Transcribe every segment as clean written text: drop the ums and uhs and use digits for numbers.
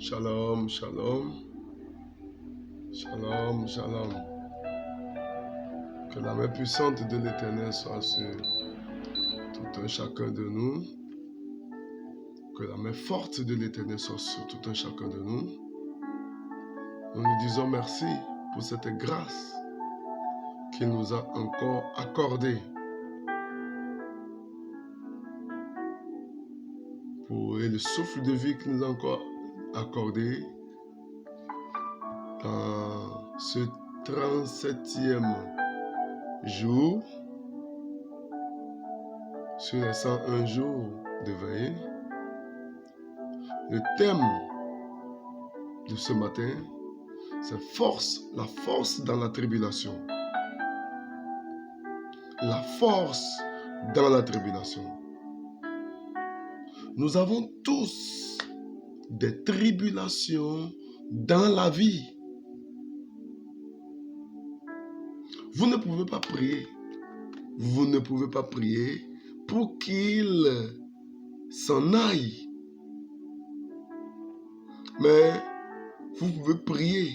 Shalom, shalom, shalom, shalom. Que la main puissante de l'Éternel soit sur tout un chacun de nous. Que la main forte de l'Éternel soit sur tout un chacun de nous. Nous lui disons merci pour cette grâce qu'il nous a encore accordée. Pour le souffle de vie qu'il nous a encore accordé dans ce 37e jour sur les 101 jours de veillée. Le thème de ce matin, c'est la force dans la tribulation. La force dans la tribulation. Nous avons tous des tribulations dans la vie. Vous ne pouvez pas prier. Vous ne pouvez pas prier pour qu'il s'en aille. Mais vous pouvez prier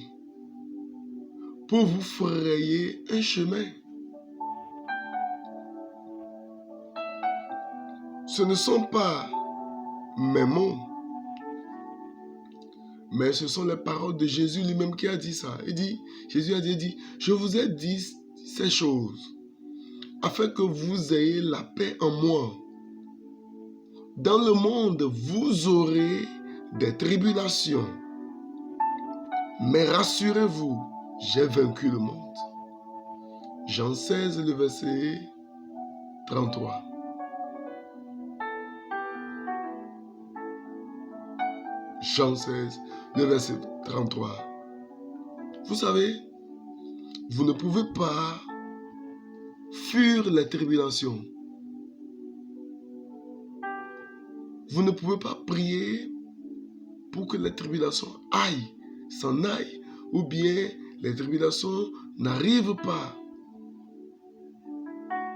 pour vous frayer un chemin. Ce ne sont pas mes mots, mais ce sont les paroles de Jésus lui-même qui a dit ça. Jésus a dit, je vous ai dit ces choses afin que vous ayez la paix en moi. Dans le monde, vous aurez des tribulations. Mais rassurez-vous, j'ai vaincu le monde. Jean 16, le verset 33. Jean 16, le verset 33. Vous savez, vous ne pouvez pas fuir les tribulations. Vous ne pouvez pas prier pour que les tribulations s'en aillent, ou bien les tribulations n'arrivent pas.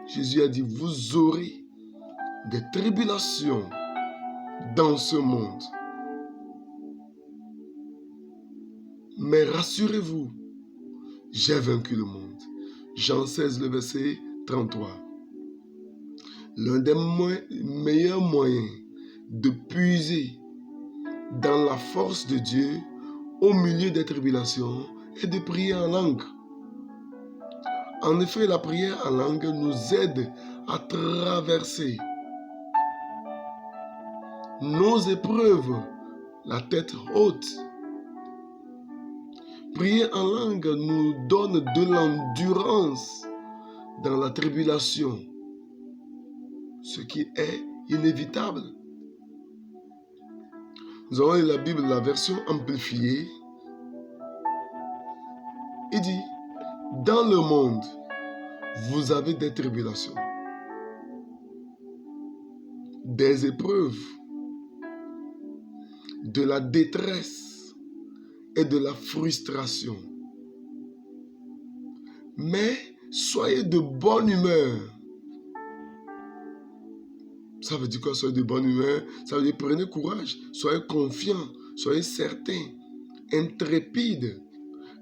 Jésus a dit, vous aurez des tribulations dans ce monde. Mais rassurez-vous, j'ai vaincu le monde. Jean 16, le verset 33. L'un des meilleurs moyens de puiser dans la force de Dieu au milieu des tribulations est de prier en langue. En effet, la prière en langue nous aide à traverser nos épreuves, la tête haute. Prier en langue nous donne de l'endurance dans la tribulation, ce qui est inévitable. Nous avons la Bible, la version amplifiée. Il dit, dans le monde, vous avez des tribulations, des épreuves, de la détresse et de la frustration. Mais soyez de bonne humeur. Ça veut dire quoi, soyez de bonne humeur? Ça veut dire prenez courage, soyez confiants, soyez certains, intrépides.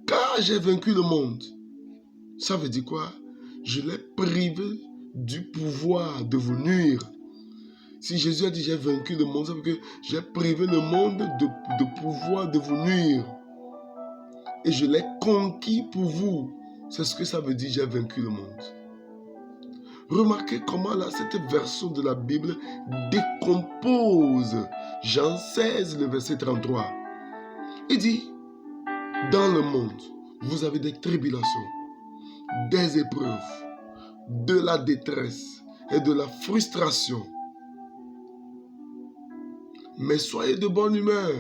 Car j'ai vaincu le monde. Ça veut dire quoi? Je l'ai privé du pouvoir de vous nuire. Si Jésus a dit j'ai vaincu le monde, ça veut dire que j'ai privé le monde de pouvoir de vous nuire. Et je l'ai conquis pour vous. C'est ce que ça veut dire, j'ai vaincu le monde. Remarquez comment là, cette version de la Bible décompose Jean 16, le verset 33. Il dit, dans le monde, vous avez des tribulations, des épreuves, de la détresse et de la frustration. Mais soyez de bonne humeur.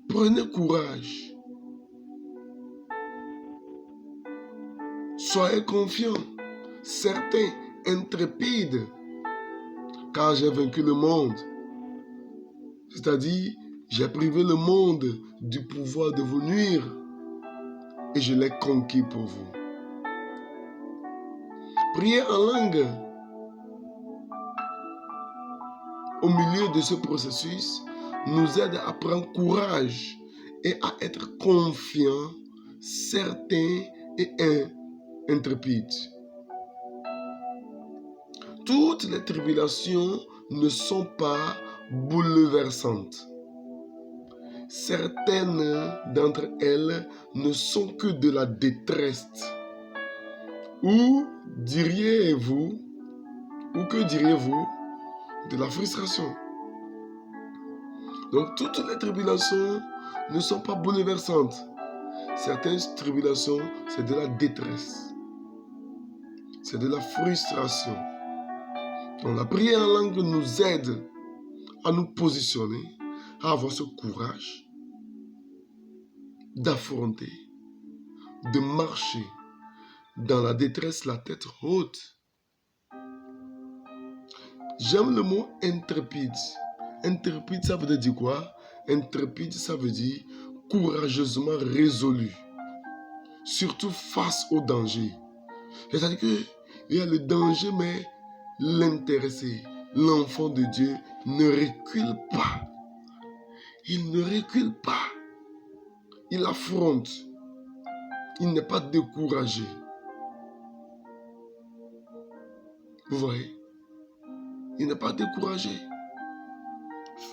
Prenez courage. Soyez confiants, certains, intrépides, car j'ai vaincu le monde. C'est-à-dire, j'ai privé le monde du pouvoir de vous nuire et je l'ai conquis pour vous. Prier en langue au milieu de ce processus, nous aide à prendre courage et à être confiants, certains et intrépides. Toutes les tribulations ne sont pas bouleversantes. Certaines d'entre elles ne sont que de la détresse. Ou diriez-vous, ou que diriez-vous, de la frustration. Donc toutes les tribulations ne sont pas bouleversantes. Certaines tribulations, c'est de la détresse. C'est de la frustration. Donc la prière en langue nous aide à nous positionner, à avoir ce courage d'affronter, de marcher dans la détresse, la tête haute. J'aime le mot intrépide. Intrépide, ça veut dire quoi? Intrépide, ça veut dire courageusement résolu, surtout face au danger. C'est-à-dire qu'il y a le danger, mais l'intéressé, l'enfant de Dieu, ne recule pas. Il ne recule pas. Il affronte. Il n'est pas découragé. Vous voyez? Il n'est pas découragé.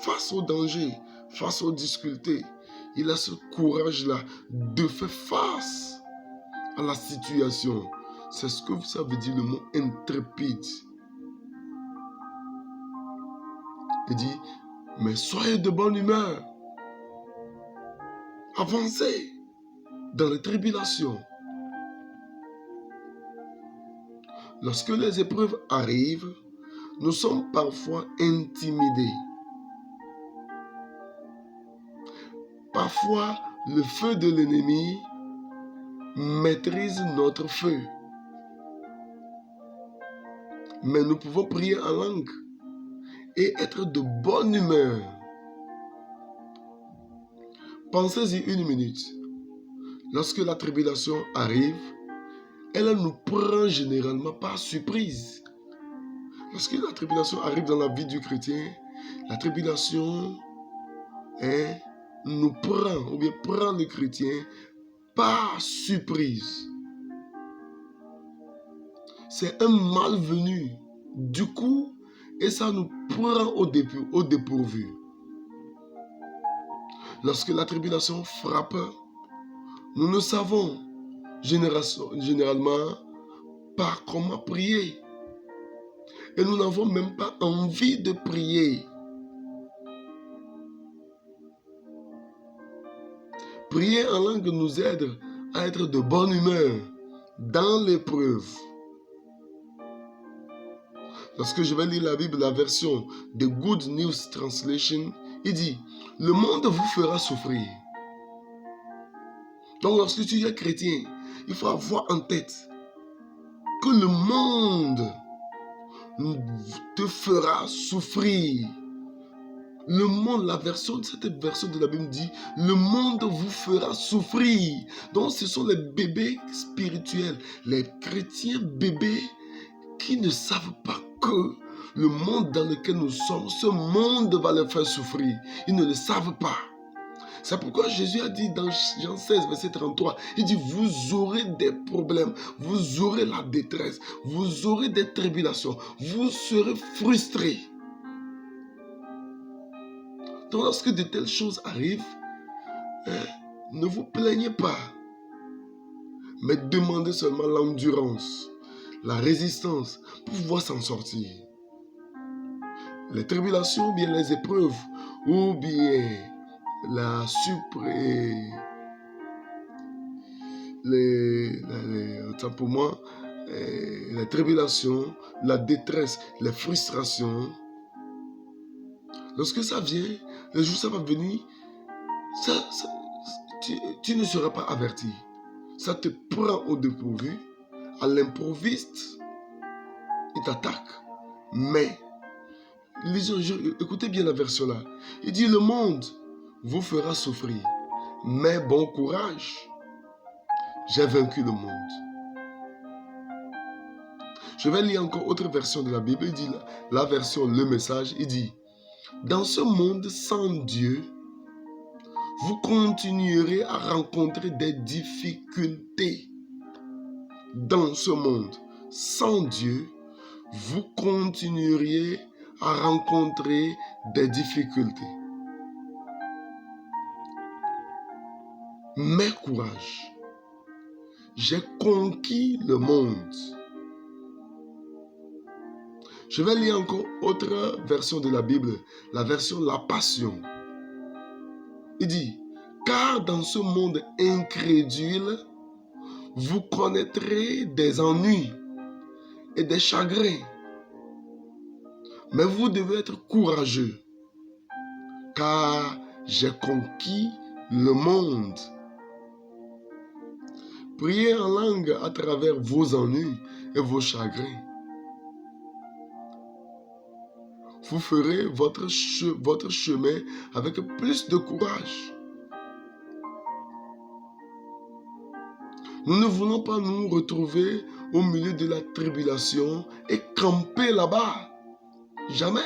Face au danger, face aux difficultés, il a ce courage-là de faire face à la situation. C'est ce que ça veut dire le mot intrépide. Il dit, mais soyez de bonne humeur. Avancez dans les tribulations. Lorsque les épreuves arrivent, nous sommes parfois intimidés. Parfois, le feu de l'ennemi maîtrise notre feu. Mais nous pouvons prier en langue et être de bonne humeur. Pensez-y une minute. Lorsque la tribulation arrive, elle nous prend généralement par surprise. Lorsque la tribulation arrive dans la vie du chrétien, la tribulation nous prend, ou bien prend le chrétien par surprise. C'est un mal venu, du coup, et ça nous prend au dépourvu. Lorsque la tribulation frappe, nous ne savons généralement pas comment prier. Et nous n'avons même pas envie de prier. Prier en langue nous aide à être de bonne humeur dans l'épreuve. Lorsque je vais lire la Bible, la version de Good News Translation, il dit, le monde vous fera souffrir. Donc lorsque tu es chrétien, il faut avoir en tête que le monde te fera souffrir. Le monde, cette version de la Bible dit, le monde vous fera souffrir. Donc ce sont les bébés spirituels, les chrétiens bébés qui ne savent pas que le monde dans lequel nous sommes, ce monde va les faire souffrir. Ils ne le savent pas. C'est pourquoi Jésus a dit dans Jean 16, verset 33, il dit, vous aurez des problèmes, vous aurez la détresse, vous aurez des tribulations, vous serez frustrés. Donc lorsque de telles choses arrivent, ne vous plaignez pas, mais demandez seulement l'endurance, la résistance pour pouvoir s'en sortir. Les tribulations, ou bien les épreuves, ou bien autant pour moi, les tribulations, la détresse, les frustrations, lorsque ça vient, le jour où ça va venir, tu ne seras pas averti. Ça te prend au dépourvu, à l'improviste, il t'attaque. Mais, écoutez bien la version là. Il dit, le monde vous fera souffrir, mais bon courage, j'ai vaincu le monde. Je vais lire encore autre version de la Bible. Il dit, la version Le Message, il dit, Dans ce monde sans Dieu, vous continuerez à rencontrer des difficultés. Dans ce monde sans Dieu, vous continueriez à rencontrer des difficultés. Mais courage, j'ai conquis le monde. Je vais lire encore autre version de la Bible, la version La Passion. Il dit, car dans ce monde incrédule, vous connaîtrez des ennuis et des chagrins. Mais vous devez être courageux, car j'ai conquis le monde. Priez en langue à travers vos ennuis et vos chagrins. Vous ferez votre chemin avec plus de courage. Nous ne voulons pas nous retrouver au milieu de la tribulation et camper là-bas. Jamais.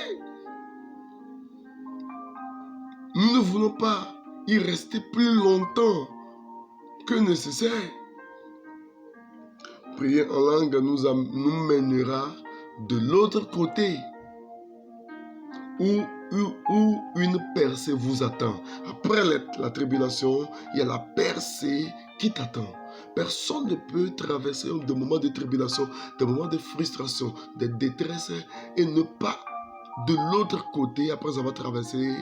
Nous ne voulons pas y rester plus longtemps que nécessaire. Prier en langue nous mènera de l'autre côté où une percée vous attend. Après la tribulation, il y a la percée qui t'attend. Personne ne peut traverser des moments de tribulation, des moments de frustration, de détresse et ne pas de l'autre côté, après avoir traversé,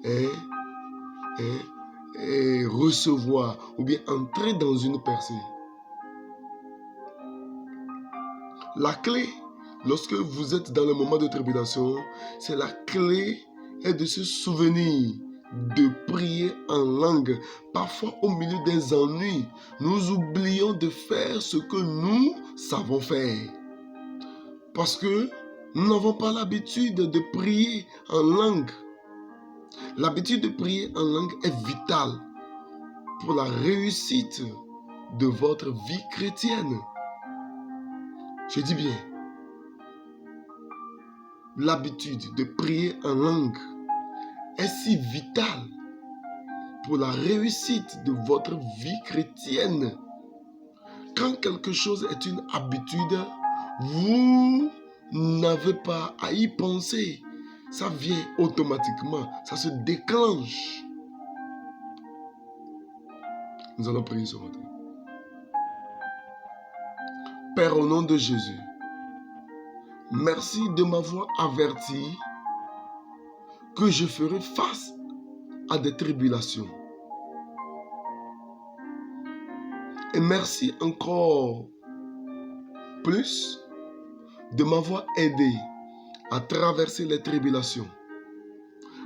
et recevoir ou bien entrer dans une percée. La clé, lorsque vous êtes dans le moment de tribulation, c'est la clé est de se souvenir de prier en langue. Parfois, au milieu des ennuis, nous oublions de faire ce que nous savons faire. Parce que nous n'avons pas l'habitude de prier en langue. L'habitude de prier en langue est vitale pour la réussite de votre vie chrétienne. Je dis bien, l'habitude de prier en langue est si vitale pour la réussite de votre vie chrétienne. Quand quelque chose est une habitude, vous n'avez pas à y penser. Ça vient automatiquement, ça se déclenche. Nous allons prier ce matin. Père, au nom de Jésus, merci de m'avoir averti que je ferai face à des tribulations. Et merci encore plus de m'avoir aidé à traverser les tribulations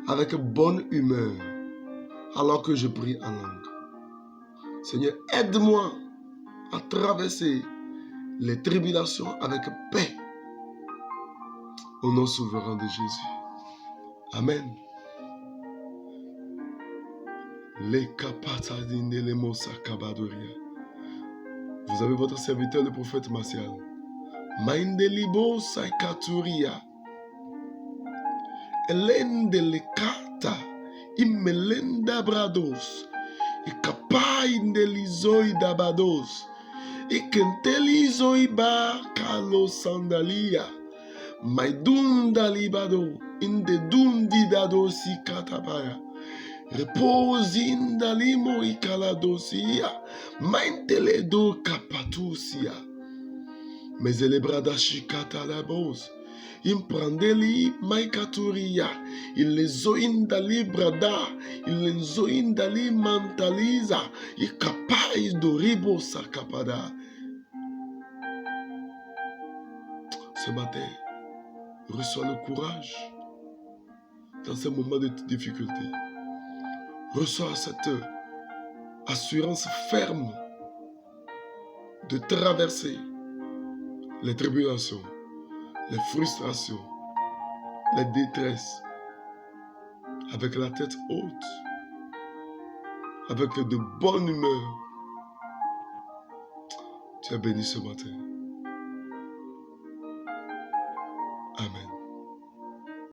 avec bonne humeur alors que je prie en langue. Seigneur, aide-moi à traverser les tribulations avec paix. Au nom souverain de Jésus. Amen. Vous avez votre serviteur, le prophète Martial. Maindelibo saikaturia. Elendelikata. Imelenda brados. Ikapa indelizoi dabados. Ikentelizoi ba kalo sandalia. Maidunda libado. Indedundi dado si katabaya. Reposinda limo ikaladosia. Mainteledo kapatusia. Mezelebrada shikata labos. Imprandeli maikaturia. Ilezoindali brada. Ilezoindali mantaliza. Ikapai doribo sakapada. Ce matin, reçois le courage dans ces moments de difficulté. Reçois cette assurance ferme de traverser les tribulations, les frustrations, les détresses avec la tête haute, avec de bonne humeur. Tu es béni ce matin. Amen.